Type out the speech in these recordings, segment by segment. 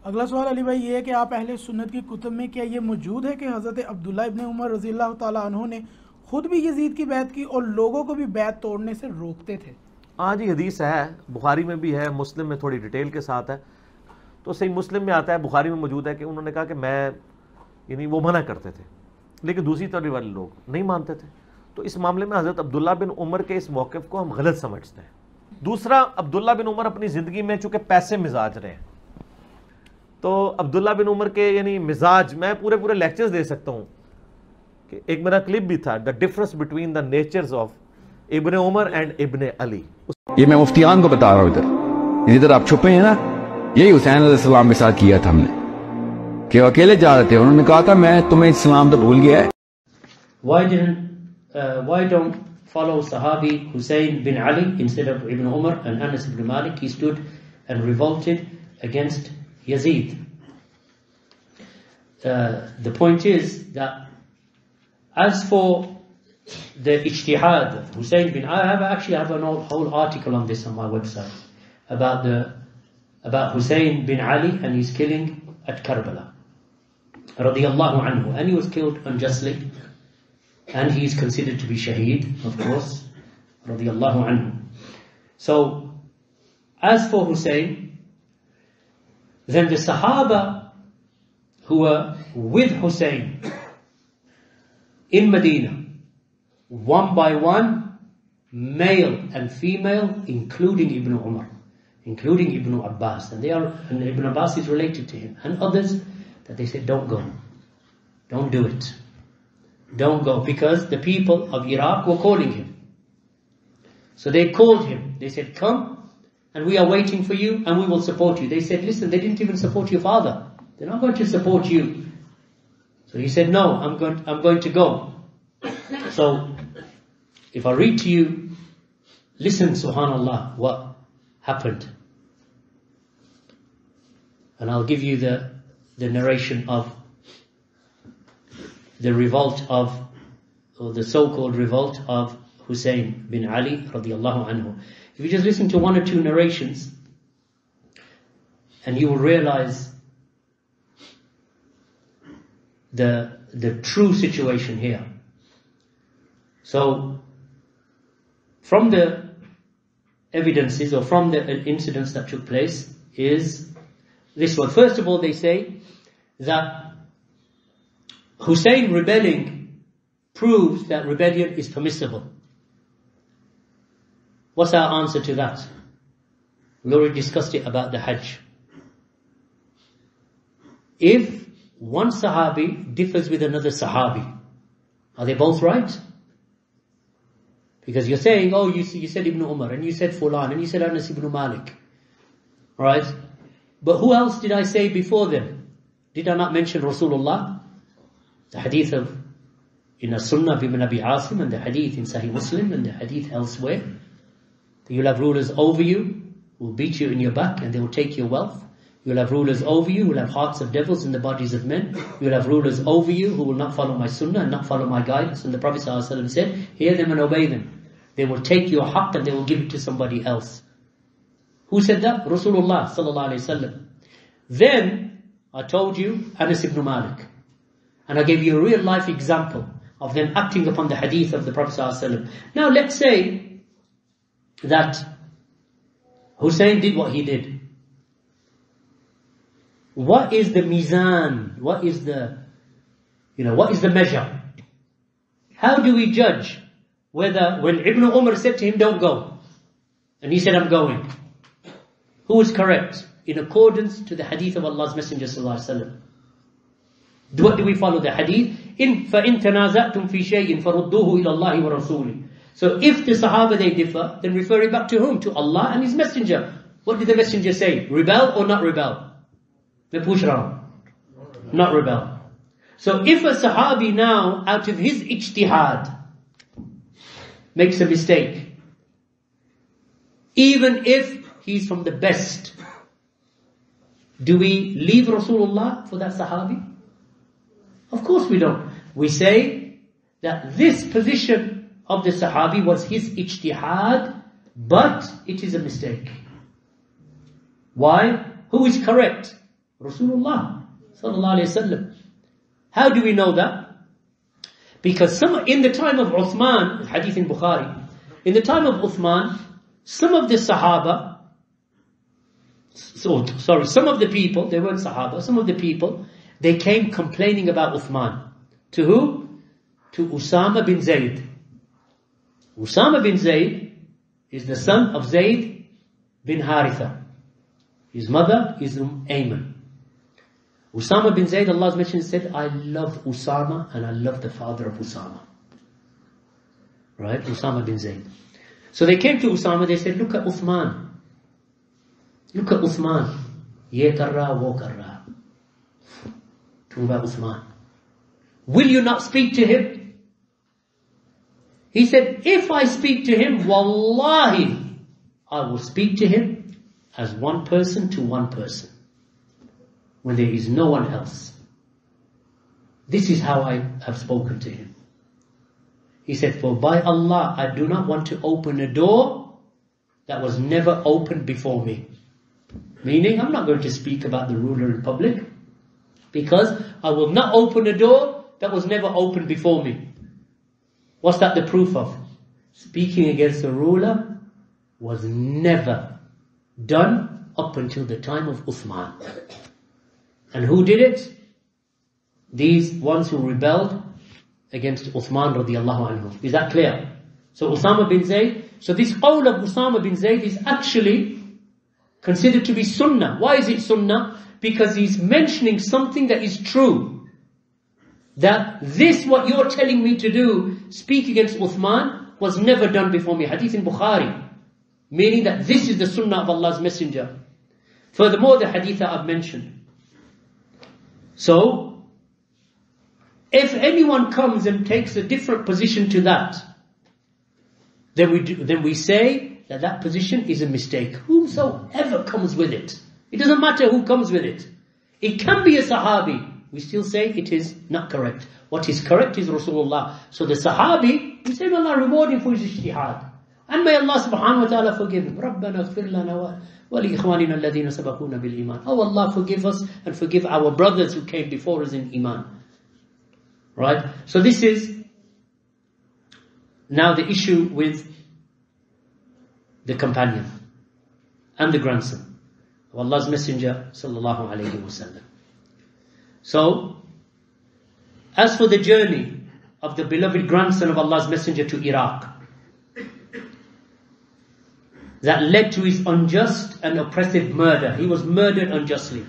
अगला सवाल अली भाई ये है कि आप अहले सुन्नत की कुतुब में क्या ये मौजूद है कि हज़रत अब्दुल्ला इब्न उमर रज़ी अल्लाह ताला अन्हु ने खुद भी यजीद की बैत की और लोगों को भी बैत तोड़ने से रोकते थे? हाँ जी, हदीस है, बुखारी में भी है, मुस्लिम में थोड़ी डिटेल के साथ है। तो सही मुस्लिम में आता है, बुखारी में मौजूद है कि उन्होंने कहा कि मैं, यानी वो मना करते थे, लेकिन दूसरी तरफ वाले लोग नहीं मानते थे। तो इस मामले में हज़रत अब्दुल्ला बिन उमर के इस मौक़िफ़ को हम गलत समझते हैं। दूसरा, अब्दुल्ला बिन उमर अपनी ज़िंदगी में चूँकि पैसे मिजाज रहे हैं, तो अब्दुल्ला बिन उमर के यानी मिजाज, मैं पूरे पूरे लेक्चर्स दे सकता हूँ कि एक मेरा क्लिप भी था, the difference between the natures of Ibn Umar and Ibn Ali. ये मैं मुफ्तियान को बता रहा हूँ, इधर आप छुपे हैं ना, यही हुसैन अलैहिस्सलाम के साथ किया था हमने, कि अकेले जा रहे थे, उन्होंने कहा था मैं तुम्हें इस्लाम तो भूल गया है। Why don't follow Sahabi Husayn bin Ali instead of Ibn Umar and Anas ibn Malik? He stood and revolted against Yazid. The point is that as for the ijtihad of Husayn bin Ali, I actually have a whole article on this on my website about Husayn bin Ali and his killing at Karbala, radiyallahu anhu, and he was killed unjustly, and he is considered to be shaheed, of course, radiyallahu anhu. So, as for Husayn, then the Sahaba who were with Husayn in Medina, one by one, male and female, including Ibn Umar, including Ibn Abbas, and Ibn Abbas is related to him, and others, that they said, don't go, don't do it, don't go, because the people of Iraq were calling him. So they called him, they said, come, and we are waiting for you, and we will support you. They said, listen, they didn't even support your father, they're not going to support you. So he said, no, I'm going to go. So, if I read to you, listen, subhanallah, what happened. And I'll give you the narration of the revolt of, or the so-called revolt of Husayn bin Ali radiallahu anhu. If you just listen to one or two narrations, and you will realize the true situation here. So, from the evidences or from the incidents that took place is this one. First of all, they say that Husayn rebelling proves that rebellion is permissible. What's our answer to that? We already discussed it about the Hajj. If one Sahabi differs with another Sahabi, are they both right? Because you're saying, oh, you said Ibn Umar, and you said Fulan, and you said Anas ibn Malik. Right? But who else did I say before them? Did I not mention Rasulullah? The hadith of in As-Sunnah of Ibn Abi Asim, and the hadith in Sahih Muslim, and the hadith elsewhere. That you'll have rulers over you, who will beat you in your back, and they will take your wealth. You'll have rulers over you who will have hearts of devils in the bodies of men. You'll have rulers over you who will not follow my sunnah and not follow my guidance. And the Prophet ﷺ said, hear them and obey them. They will take your haqq and they will give it to somebody else. Who said that? Rasulullah ﷺ. Then, I told you, Anas ibn Malik. And I gave you a real life example of them acting upon the hadith of the Prophet ﷺ. Now let's say that Husayn did what he did. What is the mizan? What is the measure? How do we judge whether when Ibn Umar said to him, don't go, and he said, I'm going, who is correct in accordance to the hadith of Allah's Messenger sallallahu alaihi wasallam? What do we follow the hadith? فَإِن تَنَازَعْتُمْ فِي شَيْءٍ فَرُدُّوهُ إِلَى اللَّهِ وَرَسُولِهِ. So if the Sahaba they differ, then refer it back to whom? To Allah and His Messenger. What did the Messenger say? Rebel or not rebel? Not rebel. So if a Sahabi now, out of his ijtihad, makes a mistake, even if he's from the best, do we leave Rasulullah for that Sahabi? Of course we don't. We say that this position of the Sahabi was his ijtihad, but it is a mistake. Why? Who is correct? Rasulullah sallallahu alayhi wasallam. How do we know that? Because in the time of Uthman, hadith in Bukhari, in the time of Uthman, some of the Sahaba, some of the people, they weren't Sahaba, some of the people, they came complaining about Uthman. To who? To Usama bin Zayd. Usama bin Zayd is the son of Zayd bin Haritha. His mother is Ayman. Usama bin Zayd, Allah's Messenger said, I love Usama and I love the father of Usama. Right? Usama bin Zayd. So they came to Usama, they said, look at Uthman. Look at Uthman. Ye kar raha, wo kar raha. Talking about Uthman. Will you not speak to him? He said, if I speak to him, wallahi, I will speak to him as one person to one person, when there is no one else. This is how I have spoken to him. He said, for by Allah, I do not want to open a door that was never opened before me. Meaning, I'm not going to speak about the ruler in public, because I will not open a door that was never opened before me. What's that the proof of? Speaking against the ruler was never done up until the time of Uthman. And who did it? These ones who rebelled against Uthman radiallahu anhu. Is that clear? So Usama bin Zayd, so this qawl of Usama bin Zayd is actually considered to be sunnah. Why is it sunnah? Because he's mentioning something that is true. That this, what you're telling me to do, speak against Uthman, was never done before me. Hadith in Bukhari. Meaning that this is the sunnah of Allah's Messenger. Furthermore, the hadith that I've mentioned. So, if anyone comes and takes a different position to that, then we say that that position is a mistake. Whomsoever comes with it. It doesn't matter who comes with it. It can be a Sahabi. We still say it is not correct. What is correct is Rasulullah. So the Sahabi, we say, may Allah reward him for his ijtihad. And may Allah subhanahu wa ta'ala forgive him. رَبَّنَا اغْفِرْ لَنَا وَلِإِخْوَانِنَا الَّذِينَ سَبَقُونَ بِالْإِيمَانِ. Oh Allah, forgive us and forgive our brothers who came before us in Iman. Right? So this is now the issue with the companion and the grandson of Allah's Messenger sallallahu alayhi wa sallam. So, as for the journey of the beloved grandson of Allah's Messenger to Iraq, that led to his unjust and oppressive murder, he was murdered unjustly,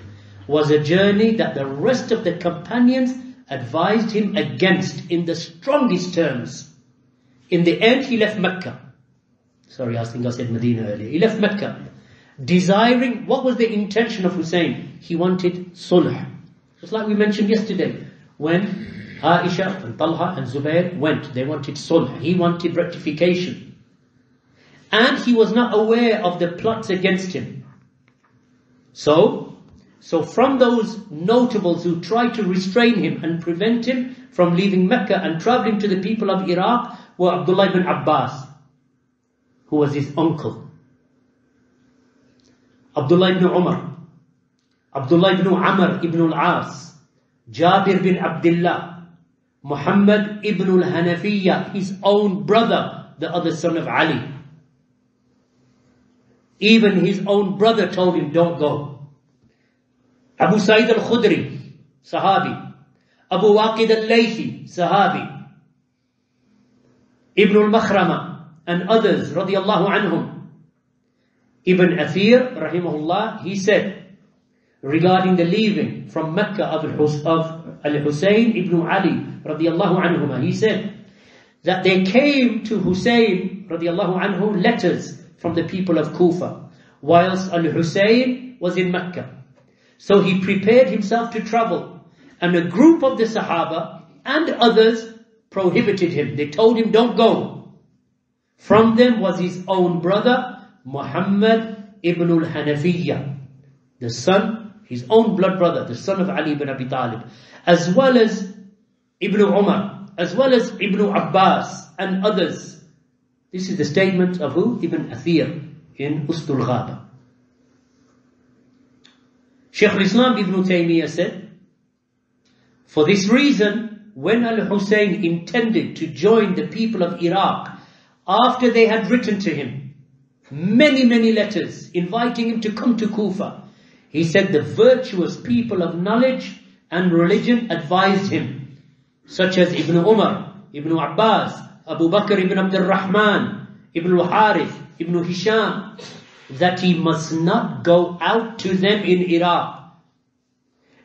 was a journey that the rest of the companions advised him against in the strongest terms. In the end, he left Mecca. Sorry, I think I said Medina earlier. He left Mecca, desiring, what was the intention of Husayn? He wanted sulh. Just like we mentioned yesterday, when Aisha and Talha and Zubair went, they wanted sulh. He wanted rectification. And he was not aware of the plots against him. So from those notables who tried to restrain him and prevent him from leaving Mecca and traveling to the people of Iraq were Abdullah ibn Abbas, who was his uncle, Abdullah ibn Umar, Abdullah ibn Amr ibn al-As, Jabir bin Abdullah, Muhammad ibn al-Hanafiyyah, his own brother, the other son of Ali. Even his own brother told him, don't go. Abu Sa'id al-Khudri, Sahabi. Abu Waqid al-Laythi, Sahabi. Ibn al-Makhrama and others, radiyallahu anhum. Ibn Athir, rahimahullah, he said, regarding the leaving from Mecca of al-Husayn ibn Ali, radiyallahu anhuma, he said that they came to Husayn, radiyallahu anhu, letters from the people of Kufa, whilst al-Husayn was in Mecca. So he prepared himself to travel, and a group of the Sahaba and others prohibited him. They told him, don't go. From them was his own brother, Muhammad ibn al-Hanafiyyah, the son, his own blood brother, the son of Ali ibn Abi Talib, as well as Ibn Umar, as well as Ibn Abbas and others. This is the statement of who? Ibn Athir in Ustul Ghaba. Shaykh al-Islam Ibn Taymiyyah said, for this reason, when al-Husayn intended to join the people of Iraq, after they had written to him many, many letters inviting him to come to Kufa, he said the virtuous people of knowledge and religion advised him, such as Ibn Umar, Ibn Abbas, Abu Bakr ibn Abdul Rahman, Ibn al-Harith, Ibn Hisham, that he must not go out to them in Iraq.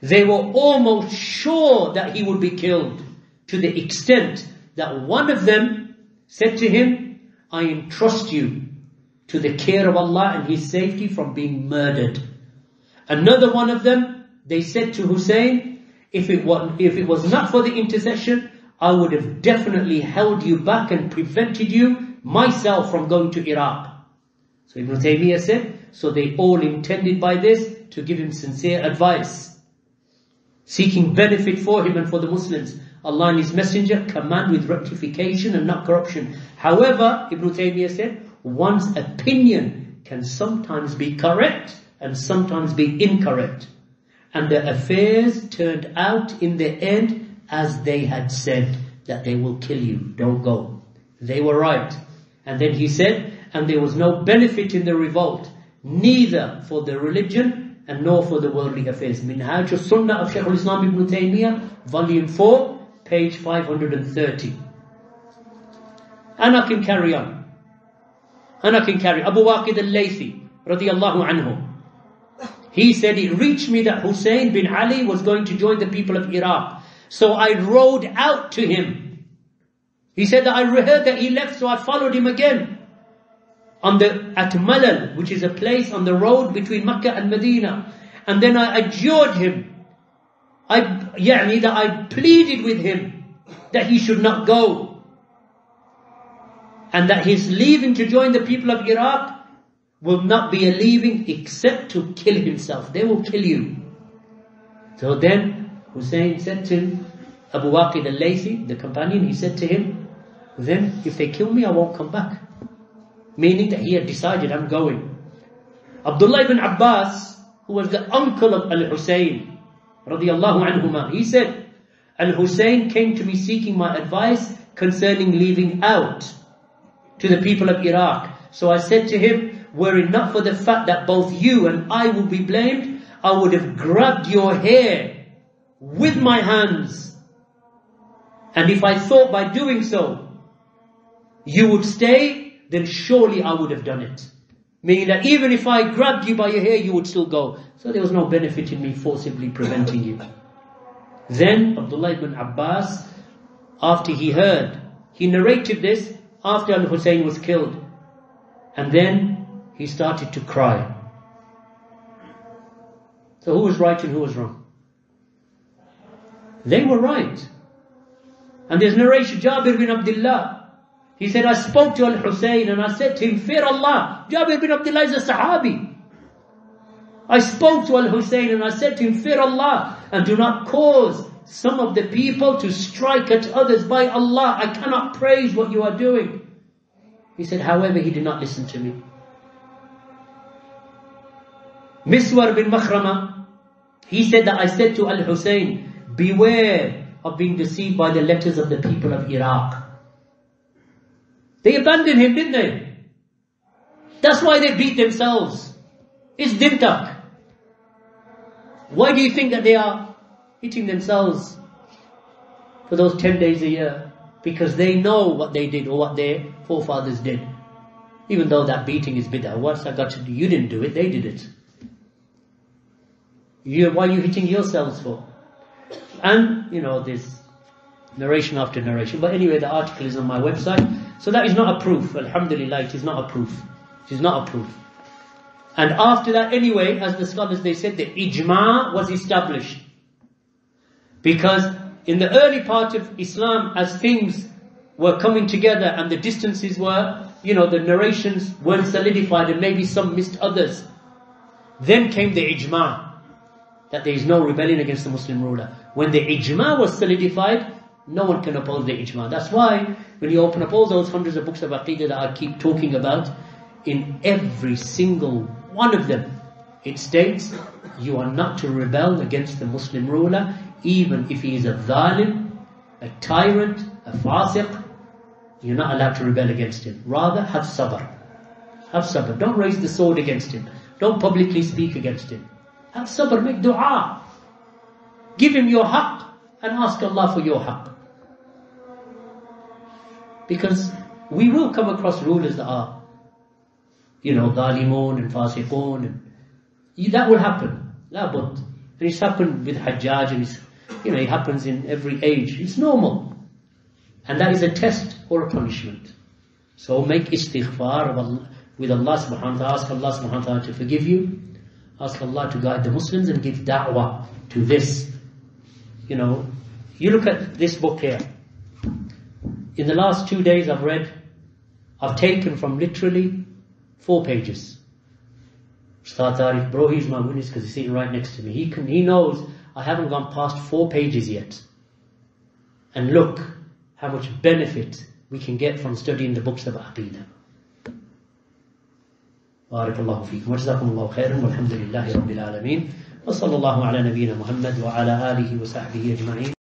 They were almost sure that he would be killed, to the extent that one of them said to him, I entrust you to the care of Allah and His safety from being murdered. Another one of them, they said to Husayn, if it was not for the intercession, I would have definitely held you back and prevented you, myself, from going to Iraq. So Ibn Taymiyyah said, so they all intended by this to give him sincere advice, seeking benefit for him and for the Muslims. Allah and His Messenger command with rectification and not corruption. However, Ibn Taymiyyah said, one's opinion can sometimes be correct and sometimes be incorrect. And the affairs turned out in the end as they had said, that they will kill you, don't go. They were right. And then he said, and there was no benefit in the revolt, neither for the religion and nor for the worldly affairs. Minhaj al-Sunnah of Shaykh al-Islam Ibn Taymiyyah, volume 4, page 530. And I can carry on. Abu Waqid al-Laythi, radiyallahu anhu, he said, it reached me that Husayn bin Ali was going to join the people of Iraq. So I rode out to him. He said that I heard that he left, so I followed him again. At Malal, which is a place on the road between Mecca and Medina. And then I adjured him. I pleaded with him that he should not go. And that his leaving to join the people of Iraq will not be a leaving except to kill himself. They will kill you. So then Husayn said to Abu Waqid al-Laythi, the companion, he said to him, then if they kill me, I won't come back. Meaning that he had decided, I'm going. Abdullah ibn Abbas, who was the uncle of al-Husayn, radiyallahu anhuma, he said, al-Husayn came to me seeking my advice concerning leaving out to the people of Iraq. So I said to him, were it not for the fact that both you and I will be blamed, I would have grabbed your hair with my hands. And if I thought by doing so, you would stay, then surely I would have done it. Meaning that even if I grabbed you by your hair, you would still go. So there was no benefit in me forcibly preventing you. Then Abdullah ibn Abbas, after he heard, he narrated this after al-Husayn was killed. And then he started to cry. So who was right and who was wrong? They were right. And there's narration, Jabir bin Abdullah, he said, I spoke to al-Husayn and I said to him, fear Allah. Jabir bin Abdullah is a Sahabi. I spoke to al-Husayn and I said to him, fear Allah, and do not cause some of the people to strike at others. By Allah, I cannot praise what you are doing. He said, however, he did not listen to me. Miswar bin Makhrama, he said that I said to al-Husayn, beware of being deceived by the letters of the people of Iraq. They abandoned him, didn't they? That's why they beat themselves. It's dintak. Why do you think that they are hitting themselves for those 10 days a year? Because they know what they did or what their forefathers did. Even though that beating is bid'ah. What's that got to do? You didn't do it, they did it. Why are you hitting yourselves for? And, there's narration after narration. But anyway, the article is on my website. So that is not a proof. Alhamdulillah, it is not a proof. It is not a proof. And after that, anyway, as the scholars, they said, the ijma' was established. Because in the early part of Islam, as things were coming together and the distances were, the narrations weren't solidified and maybe some missed others. Then came the ijma', that there is no rebellion against the Muslim ruler. When the ijma' was solidified, no one can oppose the ijma'. That's why when you open up all those hundreds of books of Aqidah that I keep talking about, in every single one of them, It states you are not to rebel against the Muslim ruler, even if he is a zalim, a tyrant, a fasiq. You're not allowed to rebel against him. Rather, have sabr. Have sabr. Don't raise the sword against him. Don't publicly speak against him. Have sabr, make dua. Give him your haqq and ask Allah for your haqq. Because we will come across rulers that are, dhalimun and fasiqun, and that will happen. La but it's happened with Hajjaj, and it happens in every age. It's normal. And that is a test or a punishment. So make istighfar with Allah subhanahu wa ta'ala. Ask Allah subhanahu wa ta'ala to forgive you. Ask Allah to guide the Muslims and give da'wah to this. You look at this book here. In the last 2 days I've taken from literally 4 pages. Ustad Tarif, bro, he's my witness because he's sitting right next to me. He knows I haven't gone past 4 pages yet. And look how much benefit we can get from studying the books of Aqidah. Barakallahu feekum. Wa jazakumullahu khairan. Walhamdulillahi rabbil alameen. Wa sallallahu ala nabiyyina Muhammad wa ala alihi wa sahbihi ajma'in.